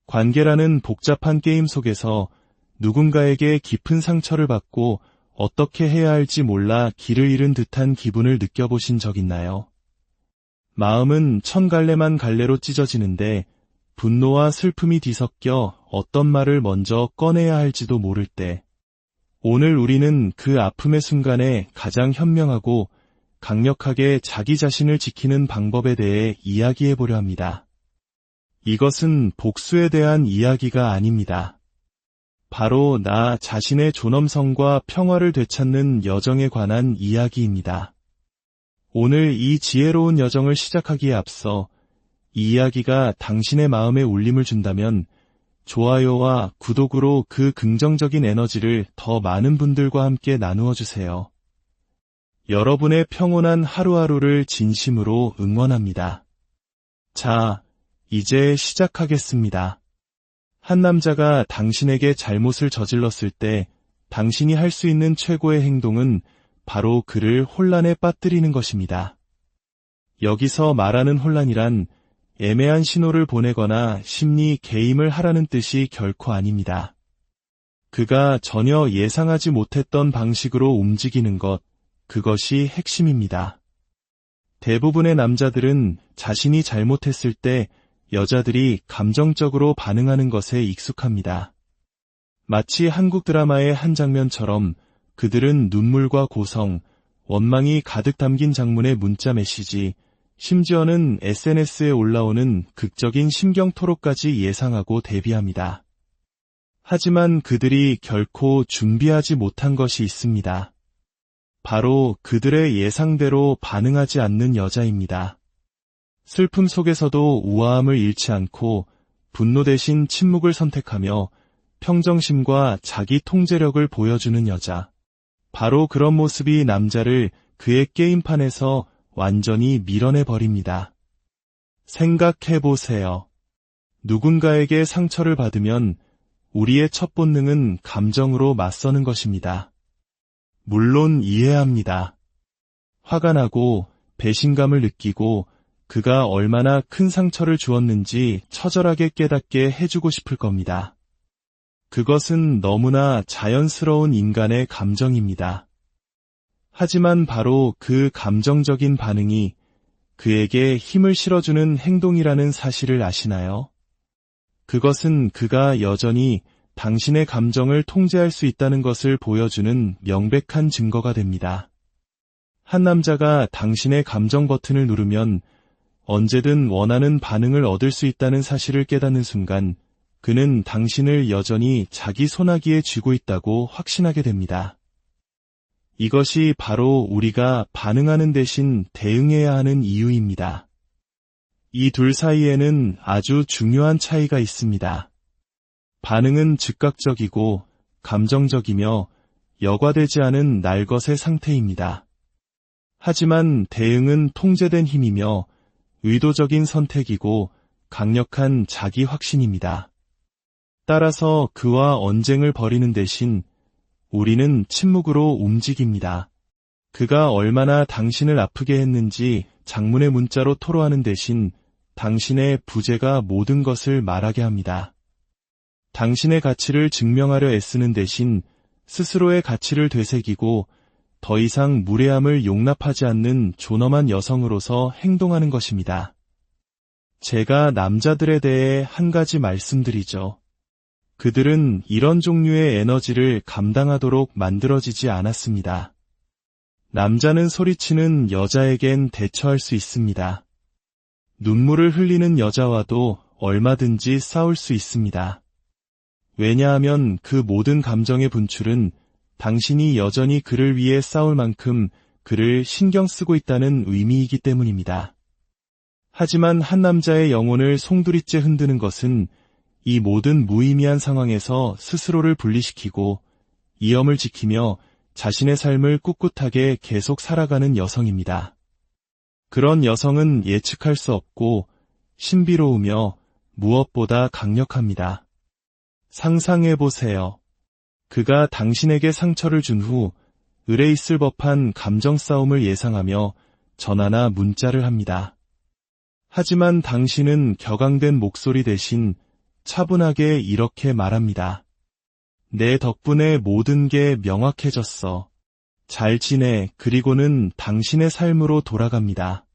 관계라는 복잡한 게임 속에서 누군가에게 깊은 상처를 받고 어떻게 해야 할지 몰라 길을 잃은 듯한 기분을 느껴보신 적 있나요? 마음은 천 갈래만 갈래로 찢어지는데 분노와 슬픔이 뒤섞여 어떤 말을 먼저 꺼내야 할지도 모를 때, 오늘 우리는 그 아픔의 순간에 가장 현명하고 강력하게 자기 자신을 지키는 방법에 대해 이야기해 보려 합니다. 이것은 복수에 대한 이야기가 아닙니다. 바로 나 자신의 존엄성과 평화를 되찾는 여정에 관한 이야기입니다. 오늘 이 지혜로운 여정을 시작하기에 앞서 이 이야기가 당신의 마음에 울림을 준다면 좋아요와 구독으로 그 긍정적인 에너지를 더 많은 분들과 함께 나누어 주세요. 여러분의 평온한 하루하루를 진심으로 응원합니다. 자, 이제 시작하겠습니다. 한 남자가 당신에게 잘못을 저질렀을 때 당신이 할 수 있는 최고의 행동은 바로 그를 혼란에 빠뜨리는 것입니다. 여기서 말하는 혼란이란 애매한 신호를 보내거나 심리 개임을 하라는 뜻이 결코 아닙니다. 그가 전혀 예상하지 못했던 방식으로 움직이는 것, 그것이 핵심입니다. 대부분의 남자들은 자신이 잘못했을 때 여자들이 감정적으로 반응하는 것에 익숙합니다. 마치 한국 드라마의 한 장면처럼 그들은 눈물과 고성, 원망이 가득 담긴 장문의 문자 메시지, 심지어는 SNS에 올라오는 극적인 심경 토로까지 예상하고 대비합니다. 하지만 그들이 결코 준비하지 못한 것이 있습니다. 바로 그들의 예상대로 반응하지 않는 여자입니다. 슬픔 속에서도 우아함을 잃지 않고 분노 대신 침묵을 선택하며 평정심과 자기 통제력을 보여주는 여자. 바로 그런 모습이 남자를 그의 게임판에서 완전히 밀어내버립니다. 생각해보세요. 누군가에게 상처를 받으면 우리의 첫 본능은 감정으로 맞서는 것입니다. 물론 이해합니다. 화가 나고 배신감을 느끼고 그가 얼마나 큰 상처를 주었는지 처절하게 깨닫게 해주고 싶을 겁니다. 그것은 너무나 자연스러운 인간의 감정입니다. 하지만 바로 그 감정적인 반응이 그에게 힘을 실어주는 행동이라는 사실을 아시나요? 그것은 그가 여전히 당신의 감정을 통제할 수 있다는 것을 보여주는 명백한 증거가 됩니다. 한 남자가 당신의 감정 버튼을 누르면 언제든 원하는 반응을 얻을 수 있다는 사실을 깨닫는 순간 그는 당신을 여전히 자기 손아귀에 쥐고 있다고 확신하게 됩니다. 이것이 바로 우리가 반응하는 대신 대응해야 하는 이유입니다. 이 둘 사이에는 아주 중요한 차이가 있습니다. 반응은 즉각적이고 감정적이며 여과되지 않은 날것의 상태입니다. 하지만 대응은 통제된 힘이며 의도적인 선택이고 강력한 자기 확신입니다. 따라서 그와 언쟁을 벌이는 대신 우리는 침묵으로 움직입니다. 그가 얼마나 당신을 아프게 했는지 장문의 문자로 토로하는 대신 당신의 부재가 모든 것을 말하게 합니다. 당신의 가치를 증명하려 애쓰는 대신 스스로의 가치를 되새기고 더 이상 무례함을 용납하지 않는 존엄한 여성으로서 행동하는 것입니다. 제가 남자들에 대해 한 가지 말씀드리죠. 그들은 이런 종류의 에너지를 감당하도록 만들어지지 않았습니다. 남자는 소리치는 여자에겐 대처할 수 있습니다. 눈물을 흘리는 여자와도 얼마든지 싸울 수 있습니다. 왜냐하면 그 모든 감정의 분출은 당신이 여전히 그를 위해 싸울 만큼 그를 신경 쓰고 있다는 의미이기 때문입니다. 하지만 한 남자의 영혼을 송두리째 흔드는 것은 이 모든 무의미한 상황에서 스스로를 분리시키고 이엄을 지키며 자신의 삶을 꿋꿋하게 계속 살아가는 여성입니다. 그런 여성은 예측할 수 없고 신비로우며 무엇보다 강력합니다. 상상해보세요. 그가 당신에게 상처를 준 후 을에 있을 법한 감정 싸움을 예상하며 전화나 문자를 합니다. 하지만 당신은 격앙된 목소리 대신 차분하게 이렇게 말합니다. 내 덕분에 모든 게 명확해졌어. 잘 지내. 그리고는 당신의 삶으로 돌아갑니다.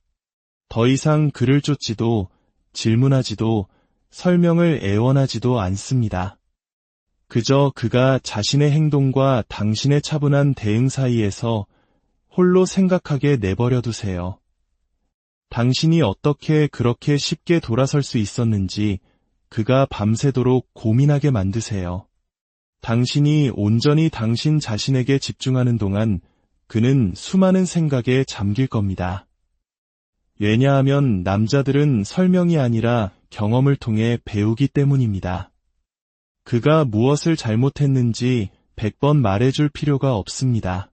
더 이상 그를 쫓지도 질문하지도 설명을 애원하지도 않습니다. 그저 그가 자신의 행동과 당신의 차분한 대응 사이에서 홀로 생각하게 내버려 두세요. 당신이 어떻게 그렇게 쉽게 돌아설 수 있었는지 그가 밤새도록 고민하게 만드세요. 당신이 온전히 당신 자신에게 집중하는 동안 그는 수많은 생각에 잠길 겁니다. 왜냐하면 남자들은 설명이 아니라 경험을 통해 배우기 때문입니다. 그가 무엇을 잘못했는지 100번 말해줄 필요가 없습니다.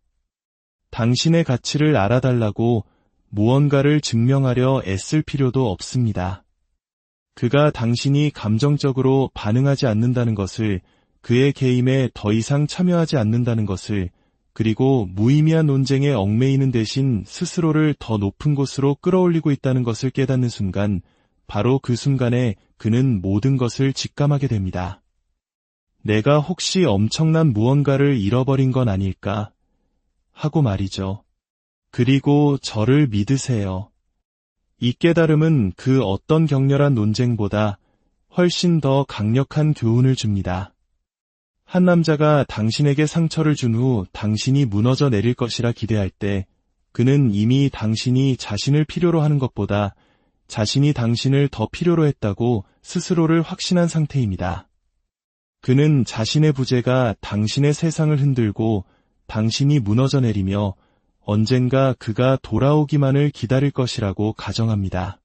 당신의 가치를 알아달라고 무언가를 증명하려 애쓸 필요도 없습니다. 그가 당신이 감정적으로 반응하지 않는다는 것을, 그의 게임에 더 이상 참여하지 않는다는 것을, 그리고 무의미한 논쟁에 얽매이는 대신 스스로를 더 높은 곳으로 끌어올리고 있다는 것을 깨닫는 순간, 바로 그 순간에 그는 모든 것을 직감하게 됩니다. 내가 혹시 엄청난 무언가를 잃어버린 건 아닐까? 하고 말이죠. 그리고 저를 믿으세요. 이 깨달음은 그 어떤 격렬한 논쟁보다 훨씬 더 강력한 교훈을 줍니다. 한 남자가 당신에게 상처를 준 후 당신이 무너져 내릴 것이라 기대할 때 그는 이미 당신이 자신을 필요로 하는 것보다 자신이 당신을 더 필요로 했다고 스스로를 확신한 상태입니다. 그는 자신의 부재가 당신의 세상을 흔들고 당신이 무너져 내리며 언젠가 그가 돌아오기만을 기다릴 것이라고 가정합니다.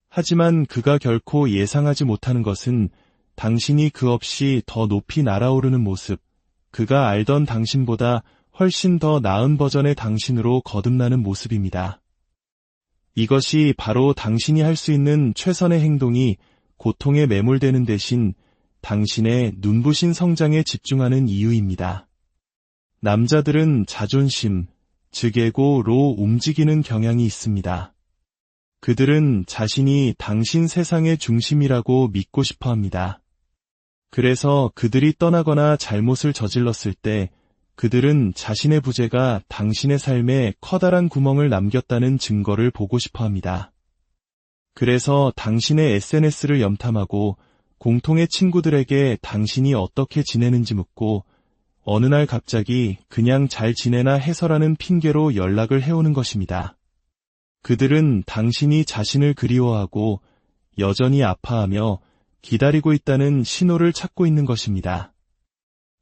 하지만 그가 결코 예상하지 못하는 것은 당신이 그 없이 더 높이 날아오르는 모습, 그가 알던 당신보다 훨씬 더 나은 버전의 당신으로 거듭나는 모습입니다. 이것이 바로 당신이 할 수 있는 최선의 행동이 고통에 매몰되는 대신 당신의 눈부신 성장에 집중하는 이유입니다. 남자들은 자존심, 즉 에고로 움직이는 경향이 있습니다. 그들은 자신이 당신 세상의 중심이라고 믿고 싶어 합니다. 그래서 그들이 떠나거나 잘못을 저질렀을 때 그들은 자신의 부재가 당신의 삶에 커다란 구멍을 남겼다는 증거를 보고 싶어 합니다. 그래서 당신의 SNS를 염탐하고 공통의 친구들에게 당신이 어떻게 지내는지 묻고 어느 날 갑자기 그냥 잘 지내나 해서라는 핑계로 연락을 해오는 것입니다. 그들은 당신이 자신을 그리워하고 여전히 아파하며 기다리고 있다는 신호를 찾고 있는 것입니다.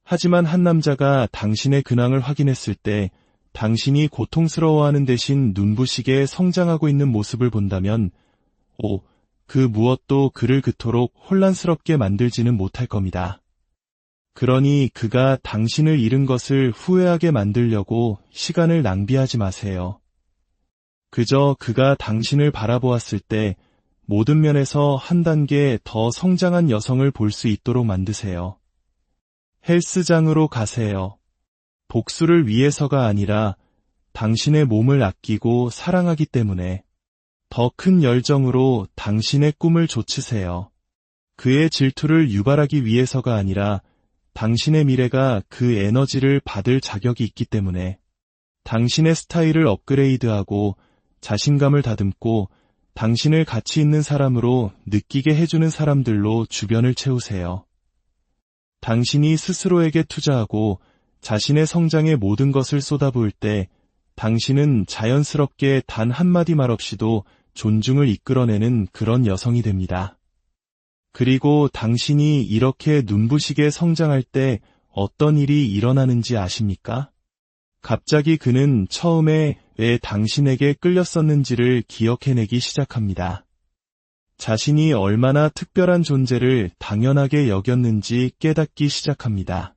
하지만 한 남자가 당신의 근황을 확인했을 때 당신이 고통스러워하는 대신 눈부시게 성장하고 있는 모습을 본다면 그 무엇도 그를 그토록 혼란스럽게 만들지는 못할 겁니다. 그러니 그가 당신을 잃은 것을 후회하게 만들려고 시간을 낭비하지 마세요. 그저 그가 당신을 바라보았을 때 모든 면에서 한 단계 더 성장한 여성을 볼 수 있도록 만드세요. 헬스장으로 가세요. 복수를 위해서가 아니라 당신의 몸을 아끼고 사랑하기 때문에 더 큰 열정으로 당신의 꿈을 좇으세요. 그의 질투를 유발하기 위해서가 아니라 당신의 미래가 그 에너지를 받을 자격이 있기 때문에 당신의 스타일을 업그레이드하고 자신감을 다듬고 당신을 가치 있는 사람으로 느끼게 해주는 사람들로 주변을 채우세요. 당신이 스스로에게 투자하고 자신의 성장에 모든 것을 쏟아부을 때 당신은 자연스럽게 단 한마디 말 없이도 존중을 이끌어내는 그런 여성이 됩니다. 그리고 당신이 이렇게 눈부시게 성장할 때 어떤 일이 일어나는지 아십니까? 갑자기 그는 처음에 왜 당신에게 끌렸었는지를 기억해내기 시작합니다. 자신이 얼마나 특별한 존재를 당연하게 여겼는지 깨닫기 시작합니다.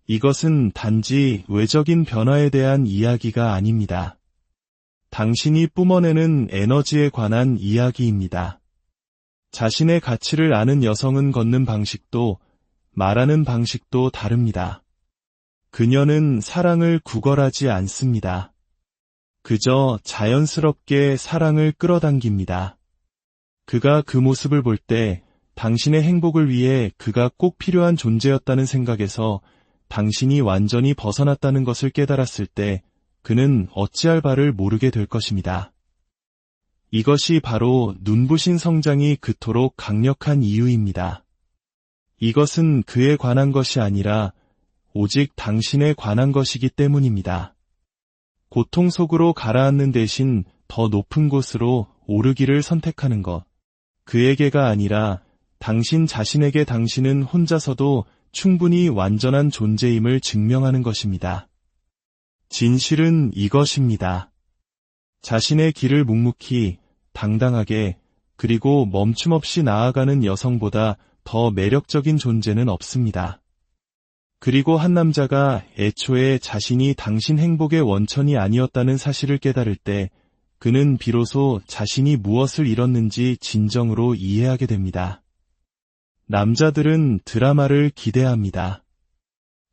이것은 단지 외적인 변화에 대한 이야기가 아닙니다. 당신이 뿜어내는 에너지에 관한 이야기입니다. 자신의 가치를 아는 여성은 걷는 방식도 말하는 방식도 다릅니다. 그녀는 사랑을 구걸하지 않습니다. 그저 자연스럽게 사랑을 끌어당깁니다. 그가 그 모습을 볼 때 당신의 행복을 위해 그가 꼭 필요한 존재였다는 생각에서 당신이 완전히 벗어났다는 것을 깨달았을 때 그는 어찌할 바를 모르게 될 것입니다. 이것이 바로 눈부신 성장이 그토록 강력한 이유입니다. 이것은 그에 관한 것이 아니라 오직 당신에 관한 것이기 때문입니다. 고통 속으로 가라앉는 대신 더 높은 곳으로 오르기를 선택하는 것. 그에게가 아니라 당신 자신에게 당신은 혼자서도 충분히 완전한 존재임을 증명하는 것입니다. 진실은 이것입니다. 자신의 길을 묵묵히, 당당하게, 그리고 멈춤없이 나아가는 여성보다 더 매력적인 존재는 없습니다. 그리고 한 남자가 애초에 자신이 당신 행복의 원천이 아니었다는 사실을 깨달을 때 그는 비로소 자신이 무엇을 잃었는지 진정으로 이해하게 됩니다. 남자들은 드라마를 기대합니다.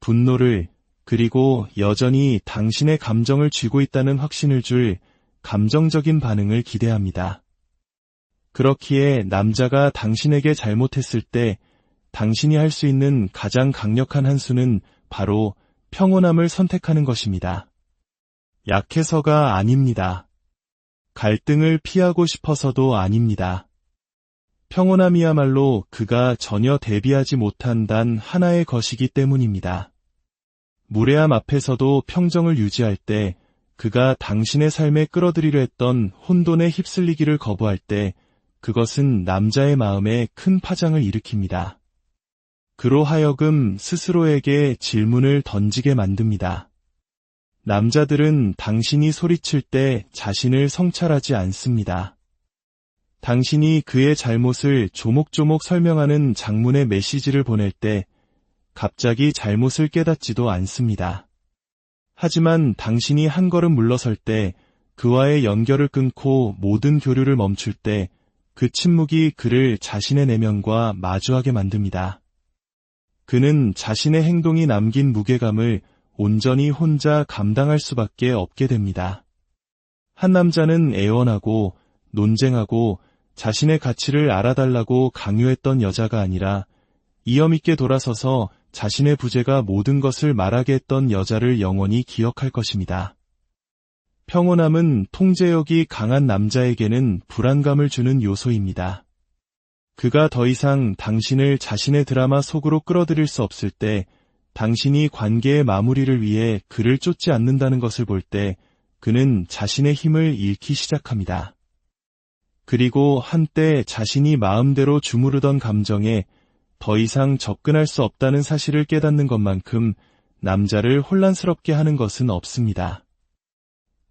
분노를, 그리고 여전히 당신의 감정을 쥐고 있다는 확신을 줄 감정적인 반응을 기대합니다. 그렇기에 남자가 당신에게 잘못했을 때 당신이 할 수 있는 가장 강력한 한 수는 바로 평온함을 선택하는 것입니다. 약해서가 아닙니다. 갈등을 피하고 싶어서도 아닙니다. 평온함이야말로 그가 전혀 대비하지 못한 단 하나의 것이기 때문입니다. 무례함 앞에서도 평정을 유지할 때, 그가 당신의 삶에 끌어들이려 했던 혼돈에 휩쓸리기를 거부할 때 그것은 남자의 마음에 큰 파장을 일으킵니다. 그로 하여금 스스로에게 질문을 던지게 만듭니다. 남자들은 당신이 소리칠 때 자신을 성찰하지 않습니다. 당신이 그의 잘못을 조목조목 설명하는 장문의 메시지를 보낼 때 갑자기 잘못을 깨닫지도 않습니다. 하지만 당신이 한 걸음 물러설 때, 그와의 연결을 끊고 모든 교류를 멈출 때 그 침묵이 그를 자신의 내면과 마주하게 만듭니다. 그는 자신의 행동이 남긴 무게감을 온전히 혼자 감당할 수밖에 없게 됩니다. 한 남자는 애원하고 논쟁하고 자신의 가치를 알아달라고 강요했던 여자가 아니라 이염있게 돌아서서 자신의 부재가 모든 것을 말하게 했던 여자를 영원히 기억할 것입니다. 평온함은 통제력이 강한 남자에게는 불안감을 주는 요소입니다. 그가 더 이상 당신을 자신의 드라마 속으로 끌어들일 수 없을 때, 당신이 관계의 마무리를 위해 그를 쫓지 않는다는 것을 볼 때 그는 자신의 힘을 잃기 시작합니다. 그리고 한때 자신이 마음대로 주무르던 감정에 더 이상 접근할 수 없다는 사실을 깨닫는 것만큼 남자를 혼란스럽게 하는 것은 없습니다.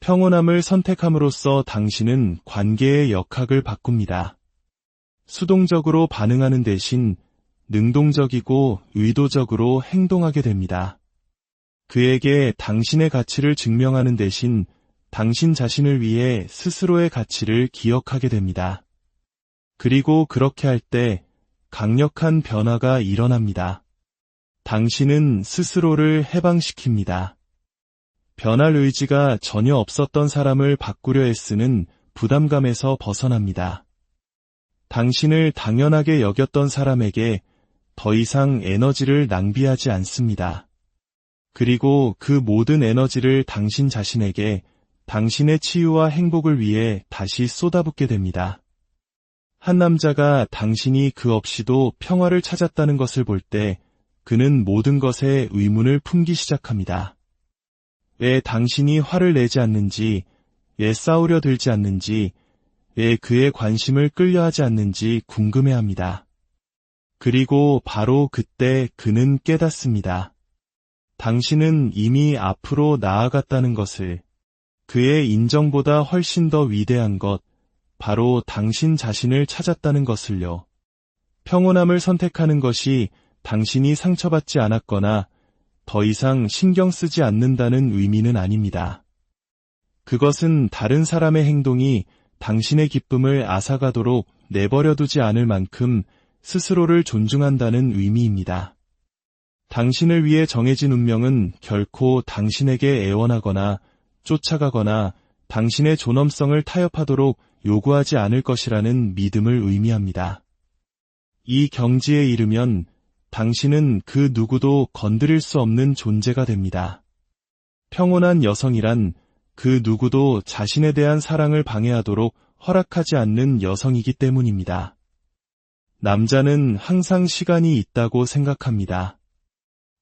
평온함을 선택함으로써 당신은 관계의 역학을 바꿉니다. 수동적으로 반응하는 대신 능동적이고 의도적으로 행동하게 됩니다. 그에게 당신의 가치를 증명하는 대신 당신 자신을 위해 스스로의 가치를 기억하게 됩니다. 그리고 그렇게 할 때 강력한 변화가 일어납니다. 당신은 스스로를 해방시킵니다. 변할 의지가 전혀 없었던 사람을 바꾸려 애쓰는 부담감에서 벗어납니다. 당신을 당연하게 여겼던 사람에게 더 이상 에너지를 낭비하지 않습니다. 그리고 그 모든 에너지를 당신 자신에게 당신의 치유와 행복을 위해 다시 쏟아붓게 됩니다. 한 남자가 당신이 그 없이도 평화를 찾았다는 것을 볼 때 그는 모든 것에 의문을 품기 시작합니다. 왜 당신이 화를 내지 않는지, 왜 싸우려 들지 않는지, 왜 그의 관심을 끌려하지 않는지 궁금해합니다. 그리고 바로 그때 그는 깨닫습니다. 당신은 이미 앞으로 나아갔다는 것을, 그의 인정보다 훨씬 더 위대한 것, 바로 당신 자신을 찾았다는 것을요. 평온함을 선택하는 것이 당신이 상처받지 않았거나 더 이상 신경 쓰지 않는다는 의미는 아닙니다. 그것은 다른 사람의 행동이 당신의 기쁨을 앗아가도록 내버려두지 않을 만큼 스스로를 존중한다는 의미입니다. 당신을 위해 정해진 운명은 결코 당신에게 애원하거나 쫓아가거나 당신의 존엄성을 타협하도록 요구하지 않을 것이라는 믿음을 의미합니다. 이 경지에 이르면 당신은 그 누구도 건드릴 수 없는 존재가 됩니다. 평온한 여성이란 그 누구도 자신에 대한 사랑을 방해하도록 허락하지 않는 여성이기 때문입니다. 남자는 항상 시간이 있다고 생각합니다.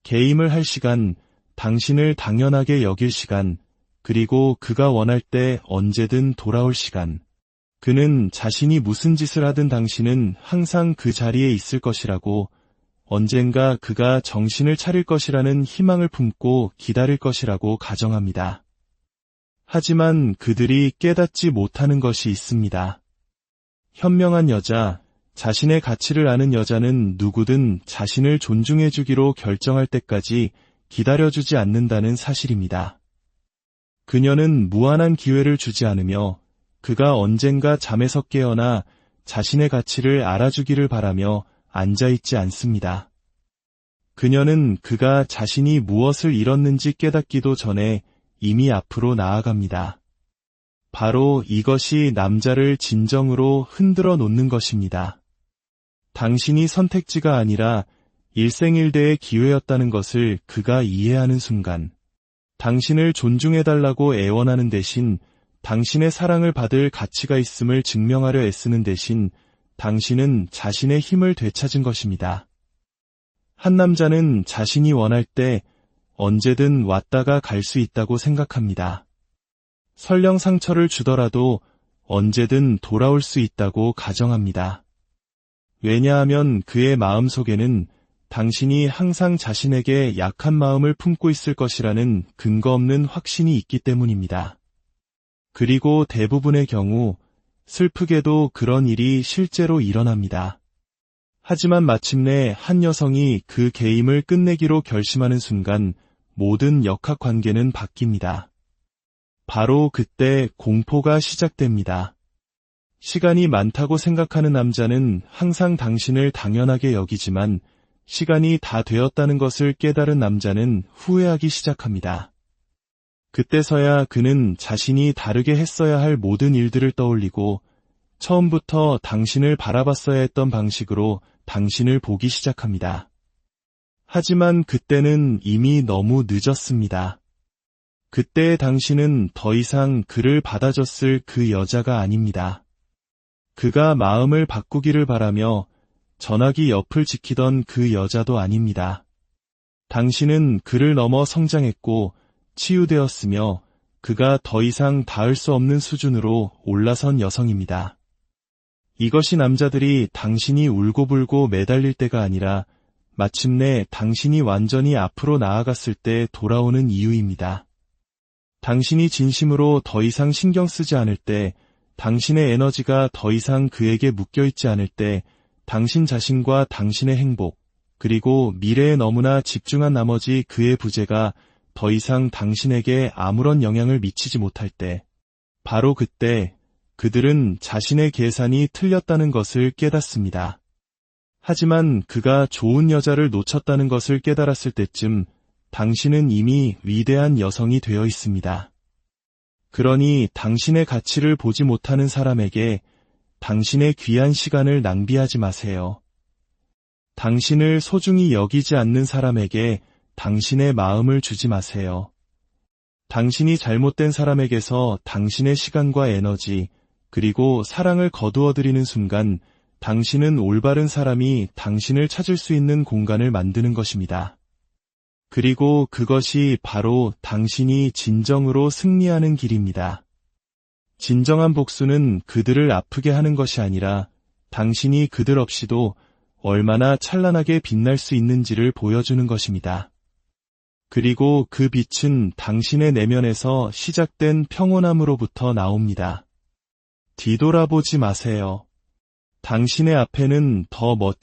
게임을 할 시간, 당신을 당연하게 여길 시간, 그리고 그가 원할 때 언제든 돌아올 시간. 그는 자신이 무슨 짓을 하든 당신은 항상 그 자리에 있을 것이라고, 언젠가 그가 정신을 차릴 것이라는 희망을 품고 기다릴 것이라고 가정합니다. 하지만 그들이 깨닫지 못하는 것이 있습니다. 현명한 여자, 자신의 가치를 아는 여자는 누구든 자신을 존중해주기로 결정할 때까지 기다려주지 않는다는 사실입니다. 그녀는 무한한 기회를 주지 않으며 그가 언젠가 잠에서 깨어나 자신의 가치를 알아주기를 바라며 앉아있지 않습니다. 그녀는 그가 자신이 무엇을 잃었는지 깨닫기도 전에 이미 앞으로 나아갑니다. 바로 이것이 남자를 진정으로 흔들어 놓는 것입니다. 당신이 선택지가 아니라 일생일대의 기회였다는 것을 그가 이해하는 순간, 당신을 존중해달라고 애원하는 대신 당신의 사랑을 받을 가치가 있음을 증명하려 애쓰는 대신 당신은 자신의 힘을 되찾은 것입니다. 한 남자는 자신이 원할 때 언제든 왔다가 갈 수 있다고 생각합니다. 설령 상처를 주더라도 언제든 돌아올 수 있다고 가정합니다. 왜냐하면 그의 마음속에는 당신이 항상 자신에게 약한 마음을 품고 있을 것이라는 근거 없는 확신이 있기 때문입니다. 그리고 대부분의 경우 슬프게도 그런 일이 실제로 일어납니다. 하지만 마침내 한 여성이 그 게임을 끝내기로 결심하는 순간 모든 역학관계는 바뀝니다. 바로 그때 공포가 시작됩니다. 시간이 많다고 생각하는 남자는 항상 당신을 당연하게 여기지만 시간이 다 되었다는 것을 깨달은 남자는 후회하기 시작합니다. 그때서야 그는 자신이 다르게 했어야 할 모든 일들을 떠올리고 처음부터 당신을 바라봤어야 했던 방식으로 당신을 보기 시작합니다. 하지만 그때는 이미 너무 늦었습니다. 그때의 당신은 더 이상 그를 받아줬을 그 여자가 아닙니다. 그가 마음을 바꾸기를 바라며 전화기 옆을 지키던 그 여자도 아닙니다. 당신은 그를 넘어 성장했고 치유되었으며 그가 더 이상 닿을 수 없는 수준으로 올라선 여성입니다. 이것이 남자들이 당신이 울고불고 매달릴 때가 아니라 마침내 당신이 완전히 앞으로 나아갔을 때 돌아오는 이유입니다. 당신이 진심으로 더 이상 신경 쓰지 않을 때, 당신의 에너지가 더 이상 그에게 묶여있지 않을 때, 당신 자신과 당신의 행복, 그리고 미래에 너무나 집중한 나머지 그의 부재가 더 이상 당신에게 아무런 영향을 미치지 못할 때, 바로 그때 그들은 자신의 계산이 틀렸다는 것을 깨닫습니다. 하지만 그가 좋은 여자를 놓쳤다는 것을 깨달았을 때쯤 당신은 이미 위대한 여성이 되어 있습니다. 그러니 당신의 가치를 보지 못하는 사람에게 당신의 귀한 시간을 낭비하지 마세요. 당신을 소중히 여기지 않는 사람에게 당신의 마음을 주지 마세요. 당신이 잘못된 사람에게서 당신의 시간과 에너지, 그리고 사랑을 거두어들이는 순간 당신은 올바른 사람이 당신을 찾을 수 있는 공간을 만드는 것입니다. 그리고 그것이 바로 당신이 진정으로 승리하는 길입니다. 진정한 복수는 그들을 아프게 하는 것이 아니라 당신이 그들 없이도 얼마나 찬란하게 빛날 수 있는지를 보여주는 것입니다. 그리고 그 빛은 당신의 내면에서 시작된 평온함으로부터 나옵니다. 뒤돌아보지 마세요. 당신의 앞에는 더 멋진